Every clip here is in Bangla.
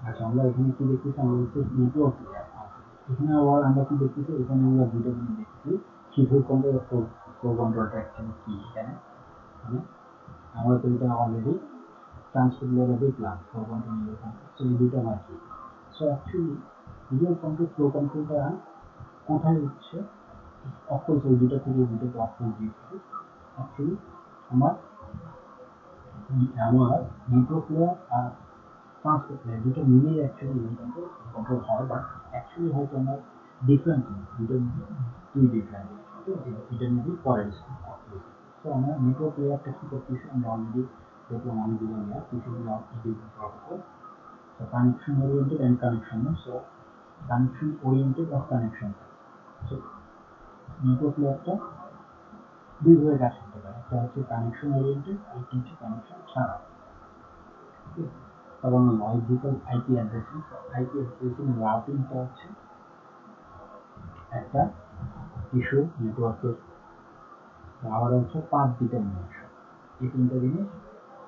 আচ্ছা আমরা এখানে কি দেখতেছি, আমরা হচ্ছে নেটওয়ার্ক লেয়ার। এখানে আবার আমরা কি দেখতেছি, এখানে আমরা দুটো জিনিস দেখতেছি, কিবোর্ড কন্ট্রোল ফ্লো কন্ট্রোলটা অ্যাকচুয়ালি কি এখানে, মানে আমরা তো এটা অলরেডি ট্রান্সপোর্ট লেয়ারে দেখলাম ফ্লো কন্ট্রোল এরকম, সো এই দুটো আমার কি। So actually video control flow কন্ট্রোলটা কোথায় হচ্ছে, অফকোর্স ওই দুটো থেকে দুটোকে অফকোর্স দিচ্ছি। অ্যাকচুয়ালি আমার আমার নেটওয়ার্ক লেয়ার আর ট্রান্সপোর্ট লেয়ার দুটো মিলিয়ে অ্যাকচুয়ালি ভিডিও কন্ট্রোল হয়, বাট অ্যাকচুয়ালি হয়তো আমার ডিফারেন্ট দুটো দুই ডিফারেন্ট, এটা নিয়ে পরে ডিসকাস করতে। তো আমরা নেটওয়ার্ক লেয়ারটা কি করতেছি, আমরা অলরেডি দেখলাম অনেকগুলো লেয়ার, কিছু protocol, so connection oriented and connection, so connection oriented or connection, so network লেয়ারটা দুইভাবে কাজ করতে পারে, একটা হচ্ছে কানেকশন ওরিয়েন্টেড আর একটা হচ্ছে কানেকশন ছাড়া। তখন logical IP addressing, IP addressing রাউটিংটা হচ্ছে একটা ইস্যু নেটওয়ার্কের, আবার হচ্ছে পাঁচ ডিটারমিনেশন, এই তিনটা জিনিস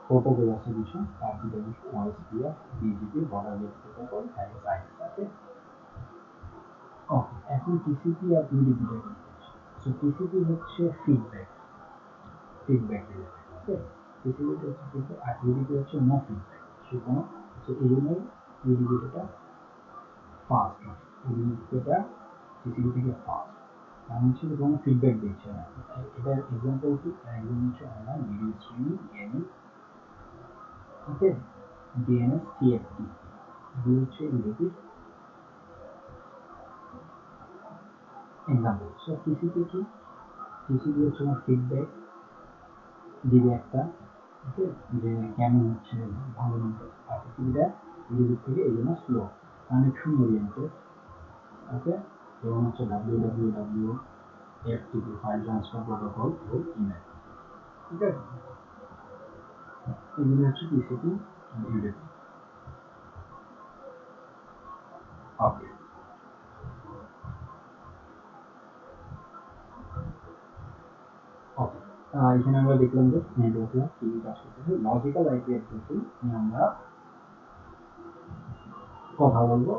প্রোটোকল আছে কিছু, পাঁচ determination OSPF, BGP, border gate protocol, ISI. Okay, এখন টিসিপি আর ইউডিপিটা কি? সো টিসিপি হচ্ছে feedback, feedback related, okay. TCP হচ্ছে ফিডব্যাক আর ইউডিপি হচ্ছে নো ফিডব্যাক, সে কোনো, সো এই জন্যই ইউডিপিটা ফাস্ট, ইউডিপিটা টিসিপি থেকে ফাস্ট, কারণ হচ্ছে কোনো ফিডব্যাক দিচ্ছে না। এটার এক্সাম্পল কি, একজন হচ্ছে অনলাইন ভিডিও স্ট্রিমিং, গেমিং, ওকে, ডিএনএস, টিএফটি, এগুলো হচ্ছে ইউডিপির এক্সাম্পল। সো টিসিপি কি, টিসিপি হচ্ছে আমার ফিডব্যাক দিবে একটা, ওকে, যে কেমন হচ্ছে, ভালো মতো, আর টিসিপিটা ইউডিপি থেকে এই জন্য স্লো। কানেকশন ওরিয়েন্টেড, ওকে, যেমন হচ্ছে www, FTP, file transfer protocol ও ইমেল, ঠিক আছে, এগুলো হচ্ছে টিসিপি ইউডিপি। ওকে, ওকে, এখানে আমরা দেখলাম যে নেটওয়ার্কে কি কাজ করতেছে। লজিক্যাল আইপি অ্যাড্রেসিং নিয়ে আমরা কথা বলবো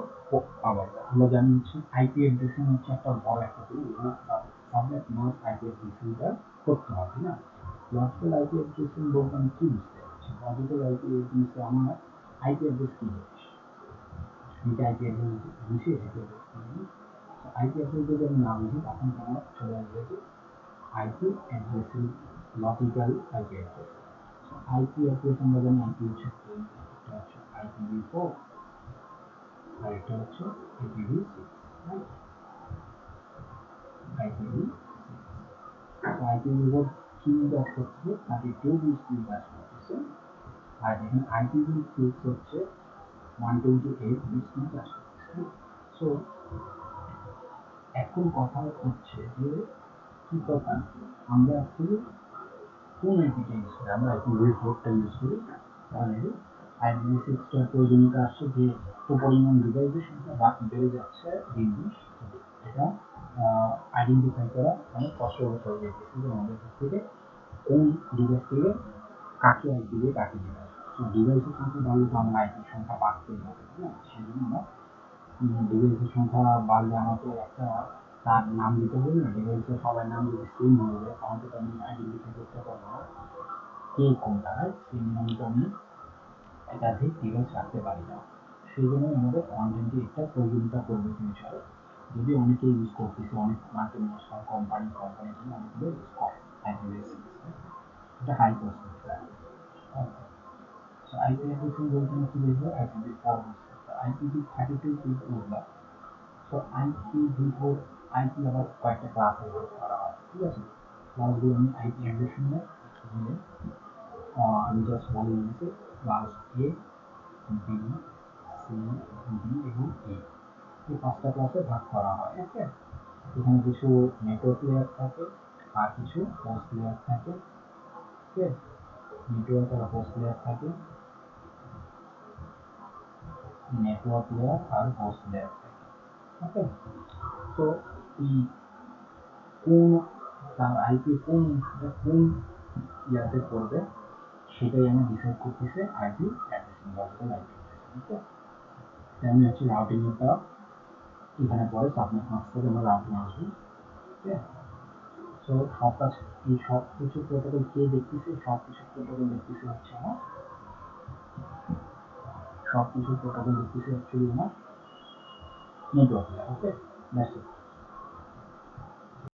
আবার। আমরা জানি হচ্ছে আইপি অ্যাড্রেসিং হচ্ছে একটা বড় একটা জিনিস, সাবনেট মাস্ক আইপি অ্যাড্রেসিংটা করতে হবে না। লজিক্যাল আইপি অ্যাড্রেসিং বলতে আমি কি বুঝতে পারছি, লজিক্যাল আইপি অ্যাড্রেসিং আমার আইপি অ্যাড্রেস কি জিনিস, এটা আইপি অ্যাড্রেস বুঝি, আইপি অ্যাড্রেস কি জিনিস। আইপি অ্যাড্রেস যদি আমি না বুঝি তখন তোমার চলে আসবে যে IP addressing, logical IP address. IP address আমরা জানি আইপি হচ্ছে একটা হচ্ছে IPv4 আর এটা হচ্ছে IPv6, রাইট, IPv6। IPv4 কি কাজ করছে, 32 বিট কি কাজ করতেছে, আর এখানে IPv6 হচ্ছে 128 বিট কি কাজ করতেছে। সো এখন কথা হচ্ছে যে কি কথা, আমরা আসলে কোন আইপিটা ইউজ করি, আমরা IPv4টা ইউজ করি, কারণ IPv6টার প্রয়োজনীয়তা আসছে যে এত পরিমাণ ডিভাইসের সংখ্যা বেড়ে যাচ্ছে দিন দিন, এটা আইডেন্টিফাই করা অনেক কষ্টকর হয়ে যেতেছে যে আমাদের কাছ থেকে কোন ডিভাইস থেকে কাকে আইপি দিয়ে কাকে দিবে। তো ডিভাইসের সংখ্যা বাড়লে তো আমরা আইপির সংখ্যা বাড়তেই হবে, হ্যাঁ, সেই জন্য আমরা ডিভাইসের সংখ্যা বাড়লে আমাকে একটা তার নাম দিতে হবে না, ডিভাইসের সবাই নাম যদি সেম হয়ে যায় তাহলে তো আমি আইডেন্টিফাই করতে পারবো না কে কোনটা, সেই নিয়মিত আমি একাধিক ডিভাইস রাখতে পারি না। সেই জন্য আমাদের কন্টেন্টে একটা প্রয়োজনীয়তা পড়বে ফিউচারে, যদি অনেকে ইউজ করতেছে, অনেক মাল্টি ন্যাশনাল কোম্পানি জন্য অনেকগুলো ইউজ করে IPv6, এটা high cost. So IP addressing বলতে কি বুঝবো, IPv4 বুঝবো, IPv32 কি বুঝলাম। সো IPv4, আইপি আবার কয়েকটা ক্লাসে ভাগ করা হয়, ঠিক আছে, ক্লাসগুলো আমি আইপি অ্যাড্রেসিং এর আমি জাস্ট বলে দিচ্ছি, ক্লাস এ, বি, সি, ডি এবং ই, এই পাঁচটা ক্লাসে ভাগ করা হয়, ওকে। এখানে কিছু নেটওয়ার্ক লেয়ার থাকে আর কিছু হোস্ট লেয়ার থাকে, ওকে, নেটওয়ার্ক আর হোস্ট লেয়ার থাকে, নেটওয়ার্ক লেয়ার আর হোস্ট লেয়ার থাকে, ওকে। তো এই কোন তার আইপি কোন কোন ইয়াতে করবে সেটাই আমি ডিসাইড করতেছি IP addressing, logical IP addressing, okay. তেমনি হচ্ছে রাউটিংটা এখানে পরে সাবনেট মাস্ক থেকে আমরা রাউটিং আসবে। ঠিক আছে, সো সব কাজ এই সব কিছু প্রোটোকল কে দেখতেছে, সব কিছু প্রোটোকল দেখতেছে হচ্ছে আমার সব কিছু প্রোটোকল দেখতেছে অ্যাকচুয়ালি আমার নেটওয়ার্ক। Okay, that's it.